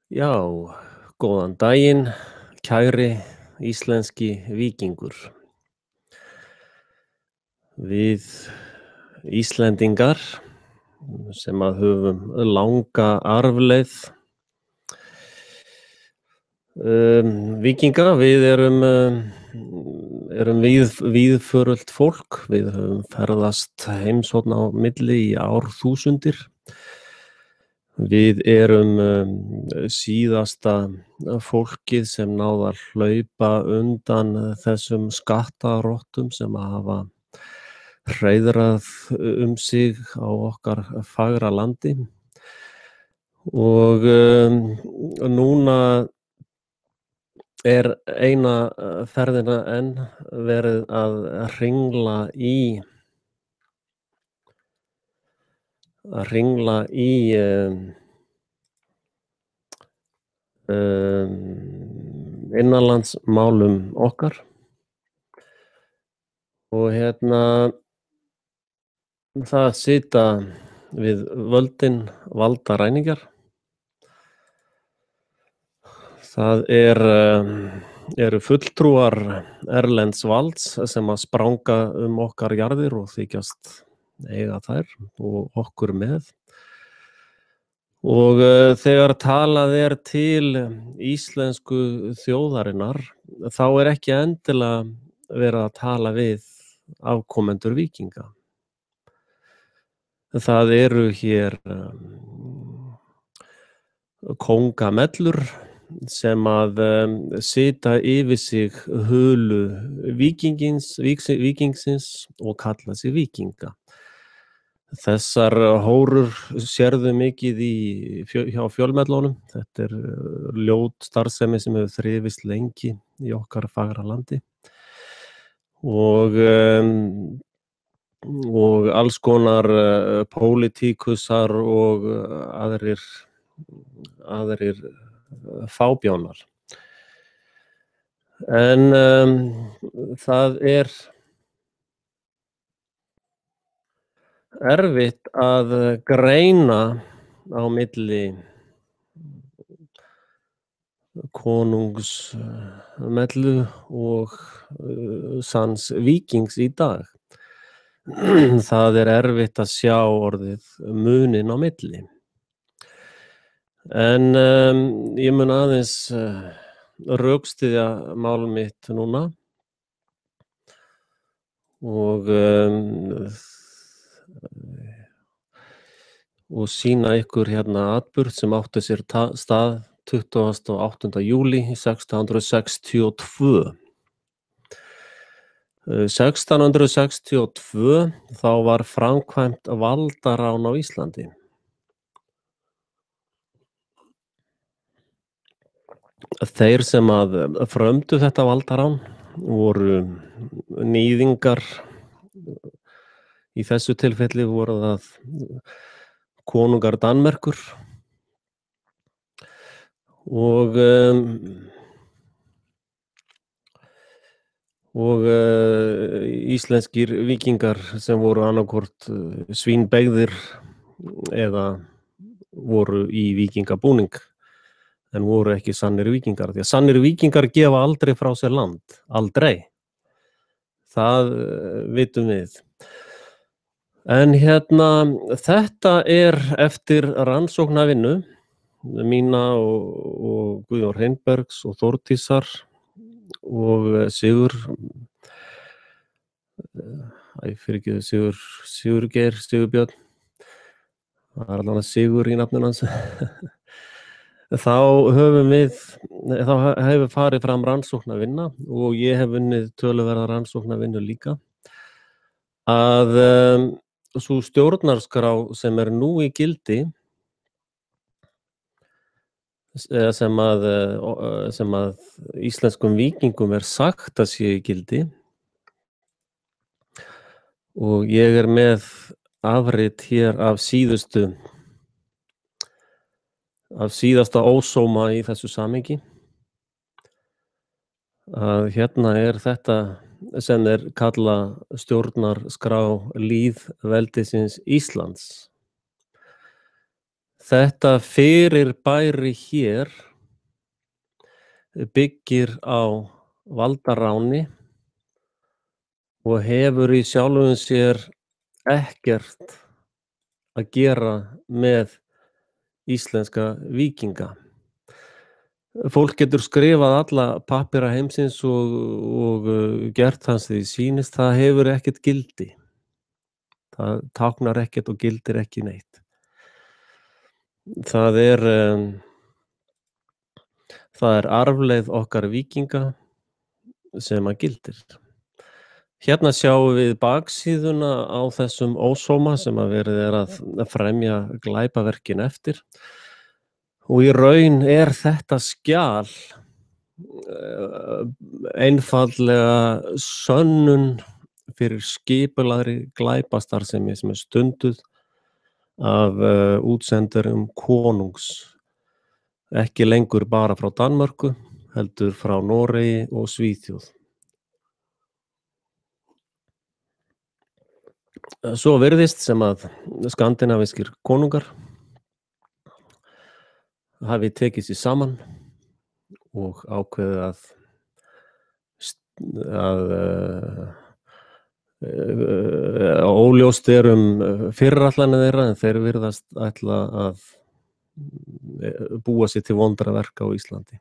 Já, góðan daginn, kæri íslenski víkingur. Við Íslendingar sem að höfum langa arfleið víkinga, við erum víðförult fólk, við höfum ferðast heimshorn á milli í árþúsundir. Við erum síðasta fólkið sem náði að hlaupa undan þessum skattarottum sem hafa hreiðrað sig á okkar fagra landi. Og núna er eina ferðina enn verið að hringla í innanlandsmálum okkar og það sita við völdin valdaræningjar. Það eru fulltrúar erlends valds sem að spranga okkar jarðir og þykjast eiga þær og okkur með. Og þegar talað til íslensku þjóðarinnar, þá ekki endilega verið að tala við afkomendur víkinga. Það eru hér kóngamellur sem að sita yfir sig hulu víkingsins og kalla sig víkinga. Þessar hórur sérðu mikið hjá fjölmiðlunum. Þetta ljót starfsemi sem hefur þrifist lengi í okkar fagra landi. Og alls konar pólitíkusar og aðrir fábjánar. En það erfitt að greina á milli konungsmellu og sanns víkings í dag. Það erfitt að sjá orðið muninn á milli. En ég mun aðeins rökstyðja mál mitt núna og sýna ykkur atburð sem átti sér stað 28. júlí 1662. 1662 þá var framkvæmt valdarán á Íslandi. Þeir sem að frömdu þetta valdarán voru níðingar. Í þessu tilfelli voru það konungar Danmerkur og íslenskir víkingar sem voru annarkvort svínbeygðir eða voru í víkingabúning en voru ekki sannir víkingar. Því að sannir víkingar gefa aldrei frá sér land. Aldrei. Það vitum við. En þetta eftir rannsóknarvinnu mína og Guðjón Hreinsbergs og Þórdísar og Sigurbjörn. Það allavega Sigur í nafninu hans. Þá hefur farið fram rannsóknarvinna og ég hef unnið töluverða rannsóknarvinnu líka að sú stjórnarskrá sem nú í gildi sem að íslenskum víkingum sagt að sé í gildi og ég með afrit hér af síðasta ósóma í þessu samhengi að þetta sem kalla stjórnarskrá lýðveldisins Íslands. Þetta fyrirbæri hér byggir á valdaráni og hefur í sjálfum sér ekkert að gera með íslenska víkinga. Fólk getur skrifað alla pappíra heimsins og gert hans því sýnist, það hefur ekkert gildi. Það táknar ekkert og gildir ekki neitt. Það er arfleið okkar víkinga sem að gildir. Hérna sjáum við baksíðuna á þessum ósóma sem að verið að fremja glæpaverkin eftir. Og í raun þetta skjal einfaldlega sönnun fyrir skipulagðri glæpastarfsemi sem stunduð af útsendurum konungs, ekki lengur bara frá Danmörku, heldur frá Noregi og Svíþjóð. Svo virðist sem að skandinavískir konungar hafi tekið sér saman og ákveðið að óljóst fyrirætlanir þeirra, en þeir virðast ætla að búa sér til vondra verka á Íslandi.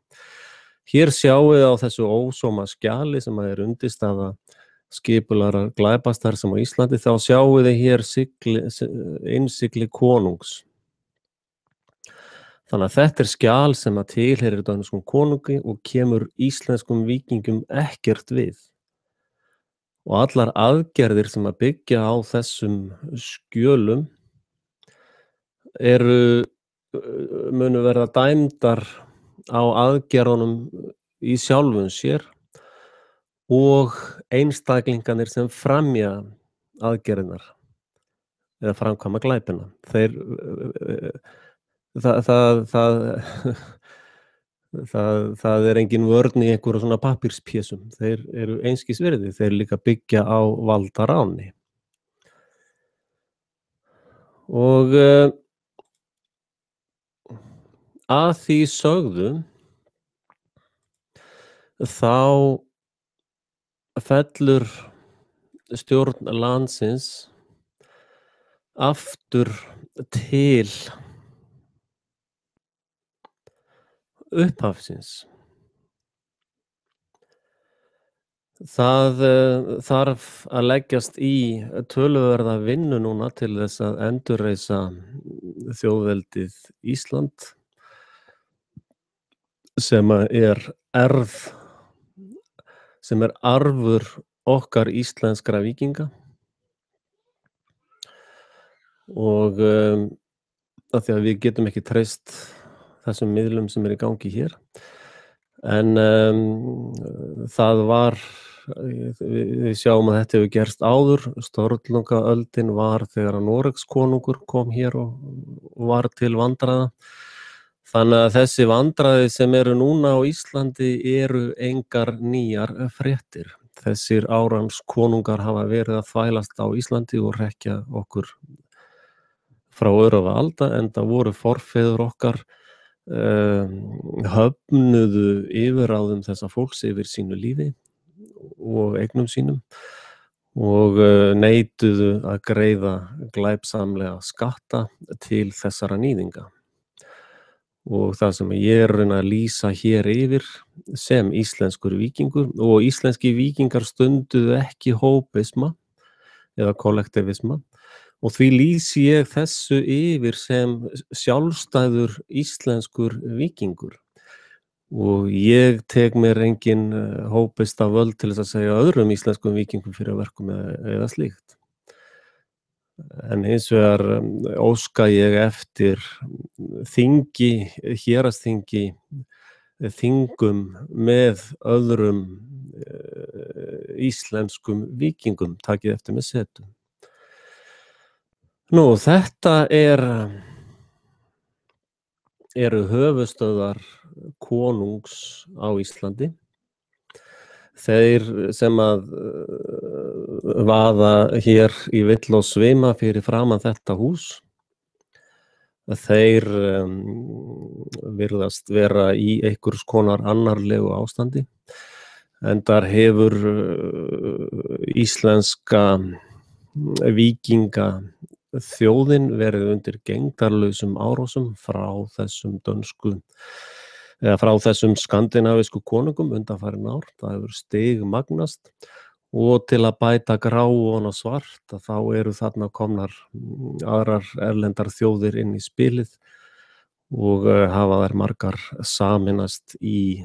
Hér sjáum við á þessu ósóma skjali sem að undirstaða skipulagðrar glæpastarfsemi á Íslandi, þá sjáum við hér innsigli konungs. Þannig að þetta skjal sem að tilheyrir dönskum konungi og kemur íslenskum víkingum ekkert við. Og allar aðgerðir sem að byggja á þessum skjölum munu verða dæmdar á aðgerðunum í sjálfum sér og einstaklingarnir sem fremja aðgerðirnar eða framkvæma glæpina. Það engin vörn í einhverju svona pappírspésum. Þeir eru einskis virði, þeir líka byggja á valdaráni. Og að því sögðu þá fellur stjórn landsins aftur til upphafsins. Það þarf að leggjast í töluverða vinnu núna til þess að endurreisa þjóðveldið Ísland sem er arfur okkar íslenskra víkinga og af því að við getum ekki treyst þessum miðlum sem í gangi hér, en það var, við sjáum að þetta hefur gerst áður. Sturlungaöldin var þegar að Noregskonungur kom hér og var til vandræða. Þannig að þessi vandræði sem eru núna á Íslandi eru engar nýjar fréttir. Þessir árans konungar hafa verið að þvælast á Íslandi og hrekkja okkur frá örófa alda, enda voru forfeður okkar höfnuðu yfirráðum þessa fólks yfir sínu lífi og eignum sínum og neituðu að greiða glæpsamlega skatta til þessara nýðinga. Og það sem ég að lýsa hér yfir sem íslenskur víkingur, og íslenski víkingar stunduðu ekki hópisma eða kollektivisma, og því lýsi ég þessu yfir sem sjálfstæður íslenskur víkingur. Og ég tek mér engin hópista völd til þess að segja öðrum íslenskum víkingum fyrir verkum eða slíkt. En hins vegar óska ég eftir þingi, héraðsþingi, þingum með öðrum íslenskum víkingum, takið eftir með setu. Nú, þetta eru höfuðstöðvar konungs á Íslandi. Þeir sem að vaða hér í vill og svima fyrir framan þetta hús þeir virðast vera í einhvers konar annarlegu ástandi. Enda hefur íslenska víkinga þjóðin verið undir gegndarlausum árásum frá þessum dönsku eða frá þessum skandinavísku konungum undanfarin ár. Það hefur stigmagnast og til að bæta grá ofan á svart að þá eru þarna komnar aðrar erlendar þjóðir inn í spilið og hafa þær margar sameinast í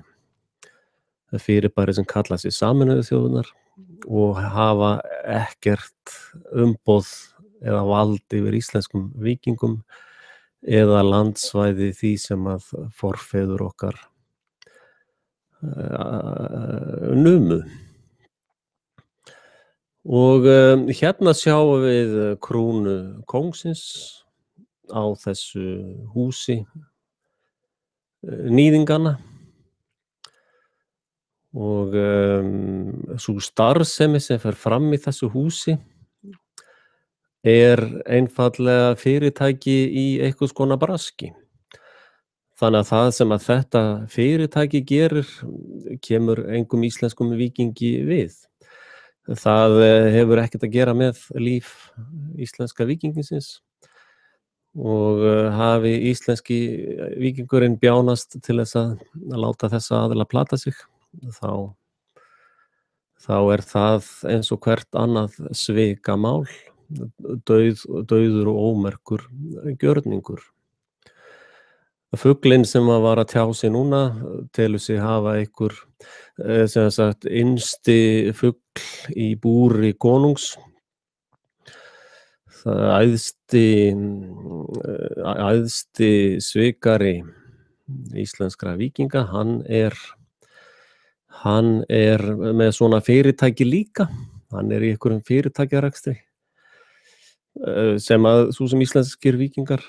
fyrirbæri sem kalla sig Sameinuðu þjóðirnar og hafa ekkert umboð eða vald yfir íslenskum víkingum eða landsvæði því sem að forfeður okkar numu. Og hérna sjáum við krúnu kóngsins á þessu húsi nýðinganna og sú starfsemi sem fer fram í þessu húsi einfaldlega fyrirtæki í einhvers konar braski. Þannig að það sem að þetta fyrirtæki gerir kemur engum íslenskum víkingi við. Það hefur ekkert að gera með líf íslenska víkinginsins og hafi íslenski víkingurinn bjánast til þess að láta þessa aðila plata sig, þá það eins og hvert annað svikamál, dauður og ómerkur gjörningur. Fuglinn sem var að tjá sig núna telur sig hafa einhver sem sagt innsti fugl í búri konungs. Það æðsti svikari íslenskra víkinga, hann er með svona fyrirtæki líka, hann er í einhverjum fyrirtækjarekstri sem að sú sem íslenskir víkingar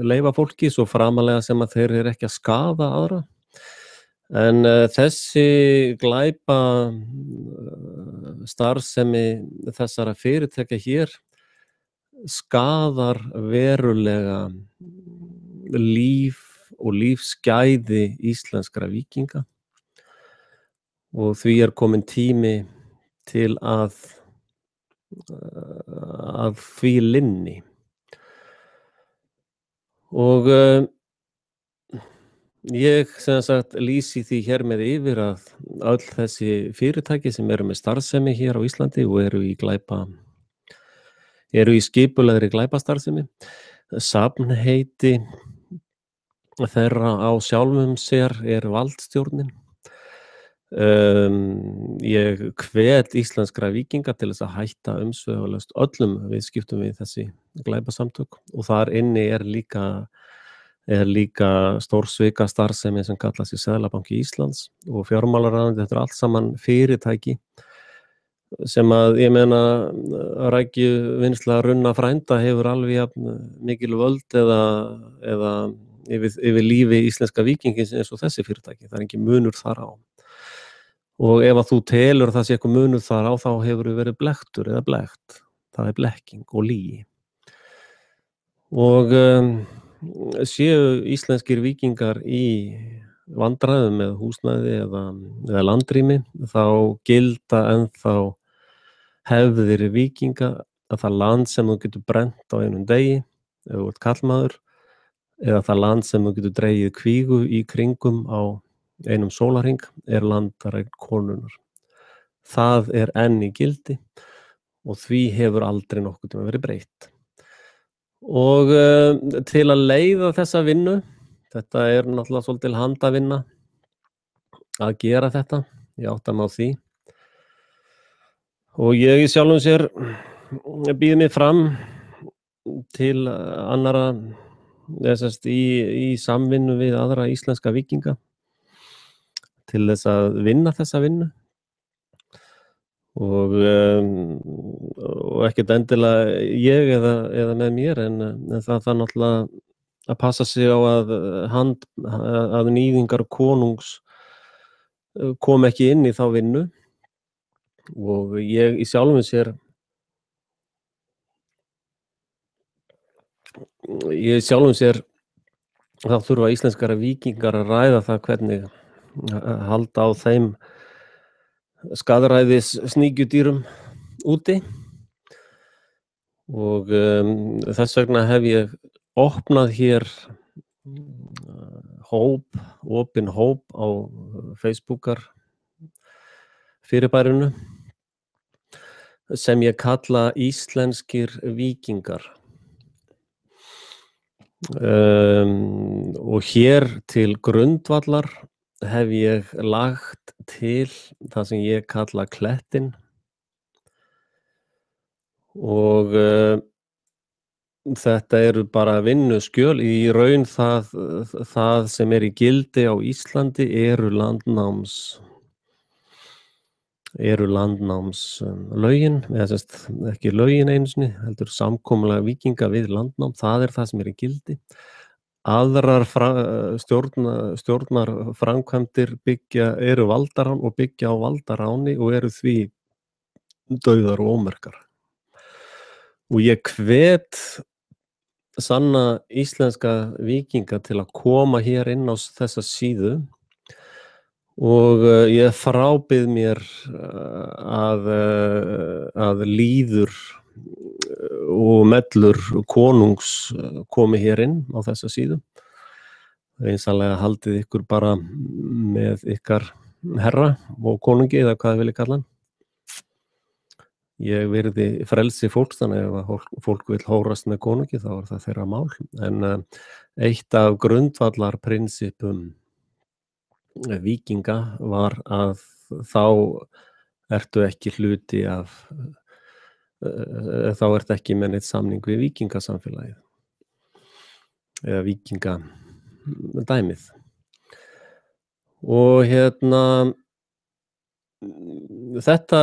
leyfa fólki svo framalega sem að þeir eru ekki að skaða aðra. En þessi glæpa starfsemi þessara fyrirtækja hér skaðar verulega líf og lífsgæði íslenskra víkinga og því kominn tími til að því linni. Og ég sem sagt lýsi því hér með yfir að öll þessi fyrirtæki sem eru með starfsemi hér á Íslandi og eru í skipulegri glæpastarfsemi, safnheiti þeirra á sjálfum sér valdstjórnin. Ég hvet íslenskra víkinga til þess að hætta umsvifalaust öllum viðskiptum við þessi glæpasamtök og þar inni líka stórsvika starfsemi sem kallar sig Seðlabanki Íslands og fjármálaráðuneytið. Þetta allt saman fyrirtæki sem að ég meina rækjuvinnsla runna frænda hefur alveg jafn mikil völd eða yfir lífi íslenska víkingins eins og þessi fyrirtæki. Það engin munur þar á. Og ef að þú telur það sé eitthvað munur þar á, þá hefur verið blekktur eða blekkt. Það blekking og lygi. Og séu íslenskir víkingar í vandræðum með húsnæði eða landrými, þá gilda ennþá hefðir víkinga að það land sem þú getur brennt á einum degi, ef þú ert karlmaður, eða það land sem þú getur dregið kvígu í kringum á einum sólarhring landareign konunnar. Það enn í gildi og því hefur aldrei nokkuð tíma verið breytt. Og til að leiða þessa vinnu, þetta náttúrulega svolítil handavinna að gera þetta, ég átta mig á því. Og ég í sjálfum sér býð mig fram til annara, í samvinnu við aðra íslenska víkinga til þess að vinna þessa vinnu og ekkert endilega ég eða með mér en það náttúrulega að passa sig á að nýðingar konungs kom ekki inn í þá vinnu og ég í sjálfum sér Í sjálfum sér þá þurfa íslenskara víkingar að ræða það hvernig halda á þeim skaðræðis sníkjudýrum úti og þess vegna hef ég opnað hér opinn hóp á Facebookar fyrirbærinu sem ég kalla íslenskir víkingar. Og hér til grundvallar hef ég lagt til það sem ég kalla klettinn og þetta eru bara vinnuskjöl. Í raun það sem í gildi á Íslandi eru landnámslögin, eða sérst ekki lögin einu sinni, heldur samkomulag víkinga við landnám, það það sem í gildi. Aðrar stjórnarframkvæmdir eru valdarán og byggja á valdaráni og eru því dauðar og ómerkar. Og ég hvet sanna íslenska víkinga til að koma hér inn á þessa síðu og ég frábið mér að líður og mellur konungs komi hér inn á þessa síðu. Einsanlega haldið ykkur bara með ykkar herra og konungi eða hvað þið viljið kalla hann. Ég virði frelsi fólks, þannig ef fólk vill hórast með konungi þá það þeirra mál. En eitt af grundvallarprinsippum víkinga var að þá ertu ekki hluti af þá ertu ekki með neitt samning við víkingasamfélagið eða víkingadæmið. Og þetta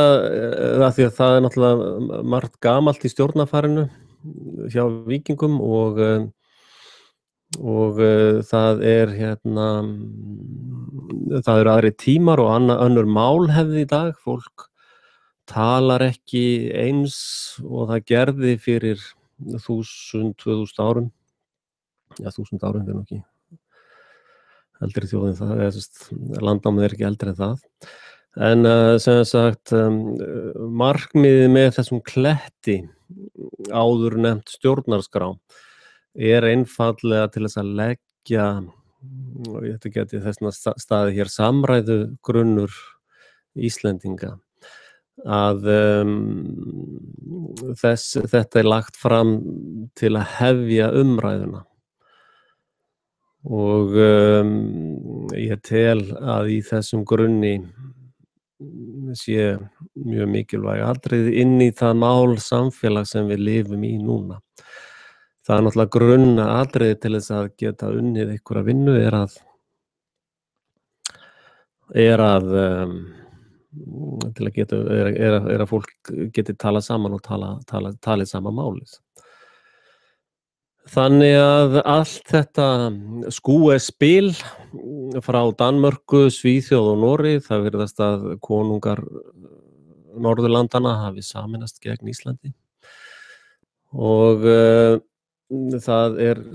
af því að það náttúrulega margt gamalt í stjórnarfarinu hjá víkingum og það það eru aðrir tímar og önnur málhefð í dag. Fólk talar ekki eins og það gerði fyrir 1000-2000 árum. Já, 1000 árum nú ekki eldri þjóðin það, landnámið ekki eldri en það. En sem sagt markmiðið með þessum kletti áður nefnt stjórnarskrá einfaldlega til þess að leggja, þetta geti þessna staðið hér samræðu grunnur Íslendinga, að þetta lagt fram til að hefja umræðuna og ég tel að í þessum grunni sé mjög mikilvæg atriði inn í það mál samfélag sem við lifum í núna. Það náttúrulega grunna atriði til þess að geta unnið einhverja vinnu til að geta að fólk geti talað saman og talið sama málið. Þannig að allt þetta skúespil frá Danmörku, Svíþjóð og Noregi, það virðast að konungar Norðurlandana hafi sameinast gegn Íslandi og það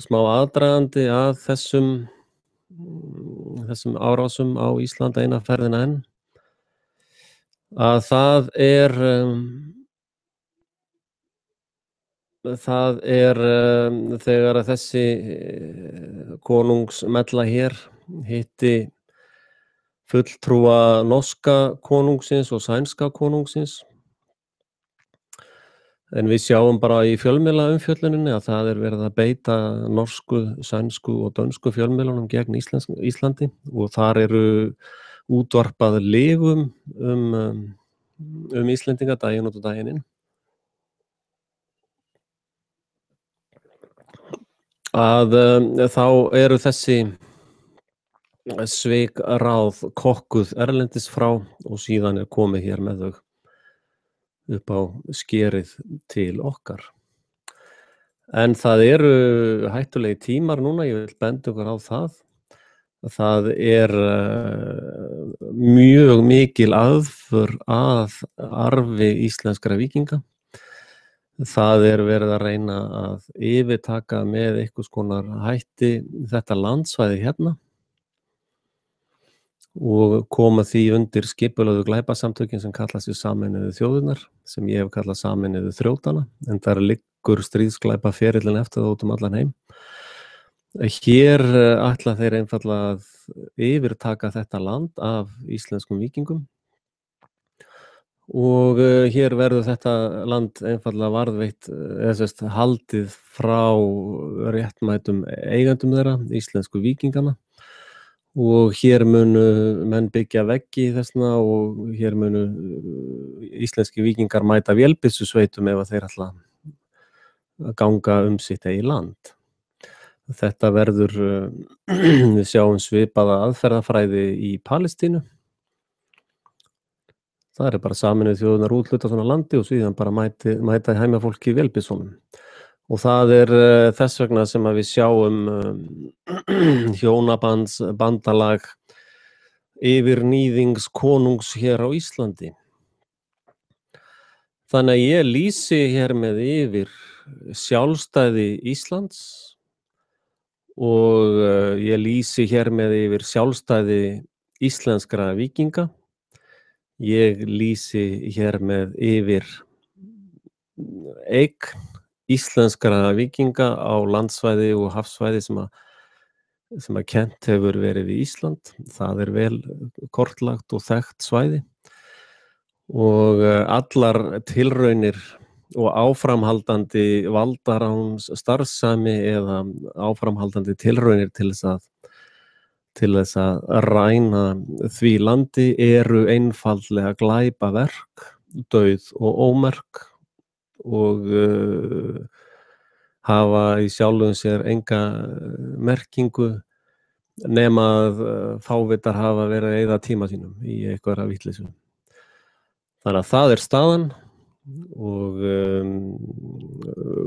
smá aðdragandi að þessum árásum á Íslandi eina ferðina enn, að það þegar að þessi konungsmella hér hitti fulltrúa norska konungsins og sænska konungsins. En við sjáum bara í fjölmiðlaumfjölluninni að það verið að beita norsku, sænsku og dönsku fjölmiðlunum gegn Íslandi og þar eru útvarpað lifum Íslendinga daginn út og daginn inn. Að þá eru þessi svikráð kokkuð erlendis frá og síðan komið hér með þau upp á skerið til okkar. En það eru hættulegi tímar núna, ég vil benda ykkur á það. Það mjög mikil aðför að arfi íslenskra víkinga. Það verið að reyna að yfirtaka með einhvers konar hætti þetta landsvæði hérna og koma því undir skipulögðu glæpasamtökin sem kalla sig Sameinuðu þjóðirnar, sem ég hef kallað Sameinuðu þrjótana, en þar liggur stríðsglæpaferillinn eftir það út allan heim. Hér ætla þeir einfaldlega að yfirtaka þetta land af íslenskum víkingum og hér verður þetta land einfaldlega varðveitt eða haldið frá réttmætum eigendum þeirra, íslensku víkingana, og hér munu menn byggja veggi þessna og hér munu íslenski víkingar mæta vélbyssusveitum ef að þeir ætla að ganga sitt eigið land. Þetta verður, við sjáum svipaða aðferðafræði í Palestínu. Það bara Sameinuðu þjóðirnar úthluta svona landi og síðan bara mæta heimafólki í vélbyssunum. Og það þess vegna sem að við sjáum hjónabandsbandalag yfirníðings konungs hér á Íslandi. Þannig að ég lýsi hér með yfir sjálfstæði Íslands og ég lýsi hér með yfir sjálfstæði íslenskra víkinga. Ég lýsi hér með yfir eign íslenskra víkinga á landsvæði og hafsvæði sem að kennt hefur verið við Ísland. Það vel kortlagt og þekkt svæði og allar tilraunir og áframhaldandi valdaráns starfsemi eða áframhaldandi tilraunir til þess að ræna því landi eru einfaldlega glæpaverk, dauð og ómerk og hafa í sjálfum sér enga merkingu nema að fávitar hafa verið að eyða tíma sínum í einhverja vitleysu. Þannig að það staðan og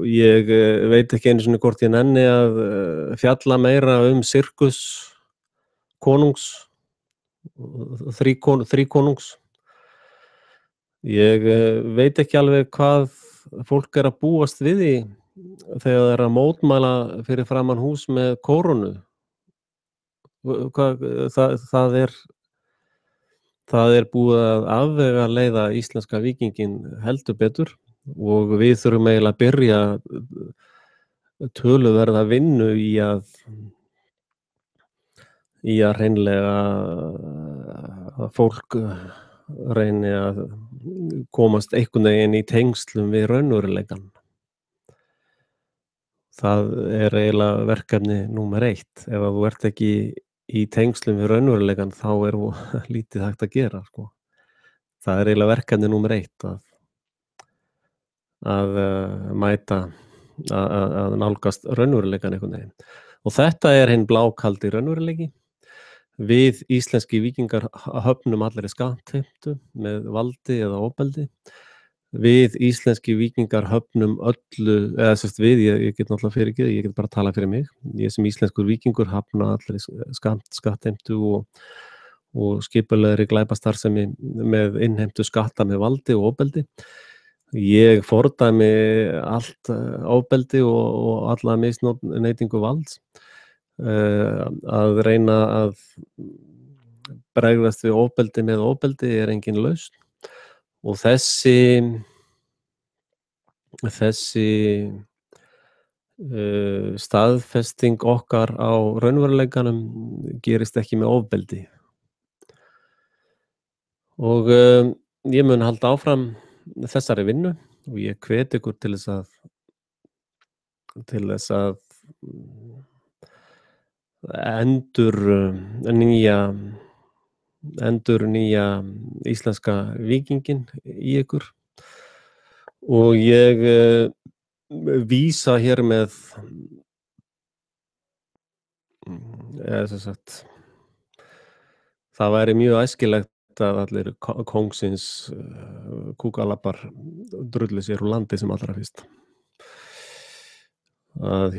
ég veit ekki einu sinni hvort ég nenni að fjalla meira sirkus konungs, þríkonungs. Ég veit ekki alveg hvað fólk að búast við því þegar það að mótmæla fyrir framan hús með kórónu. Það búið að afvegaleiða íslenska víkinginn heldur betur og við þurfum eiginlega að byrja töluverða vinnu í að hreinlega að fólk reyni að komast einhvern veginn í tengslum við raunveruleikann. Það eiginlega verkefni númer 1. Ef að þú ert ekki í tengslum við raunveruleikann þá lítið hægt að gera, sko. Það eiginlega verkefni númer 1 að mæta að nálgast raunveruleikann einhvern veginn. Og þetta hinn blákaldi raunveruleiki. Við íslenski víkingar höfnum allir í skattheimtu með valdi eða ofbeldi. Við íslenski víkingar höfnum öllu, eða ég get náttúrulega fyrirgefið, ég get bara að tala fyrir mig. Ég sem íslenskur víkingur hafna allir í skattheimtu og skipulegri glæpastarfsemi með innheimtu skatta með valdi og ofbeldi. Ég fordæmi allt ofbeldi og alla misneytingu valds. Að reyna að bregðast við ofbeldi með ofbeldi engin lausn og þessi staðfesting okkar á raunveruleikanum gerist ekki með ofbeldi og ég mun halda áfram þessari vinnu og ég hvet ykkur til þess að endur nýja íslenska víkinginn í ykkur og ég vísa hér með það væri mjög æskilegt að allir kóngsins kúkalabbar drulli sér úr landi sem allra fyrst. Að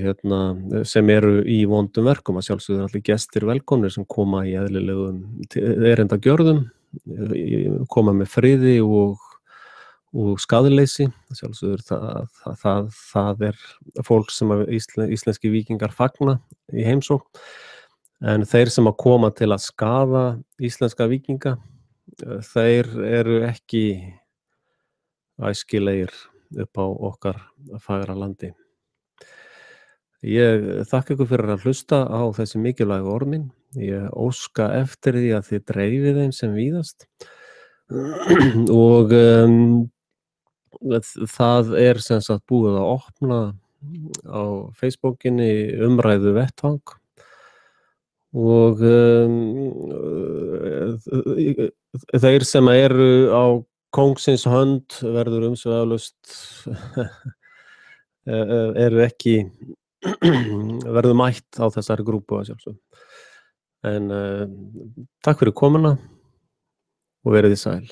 sem eru í vondum verkum að sjálfsögðu allir gestir velkomnir sem koma í eðlilegum erindagjörðum, koma með friði og og skaðleysi. Sjálfsögður það fólk sem að íslenski víkingar fagna í heimsókn, en þeir sem að koma til að skaða íslenska víkinga, þeir eru ekki æskilegir upp á okkar fagra landi. Ég þakka ykkur fyrir að hlusta á þessi mikilvægu orð mín. Ég óska eftir því að þið dreifið þeim sem víðast og það sem sagt búið að opna á Facebookinni umræðu vettvang og þeir sem eru á kóngsins hönd verður umsvifalaust eru ekki verður mætt á þessari grúpu að sjálfsögðu. En takk fyrir komuna og verið þið sæl.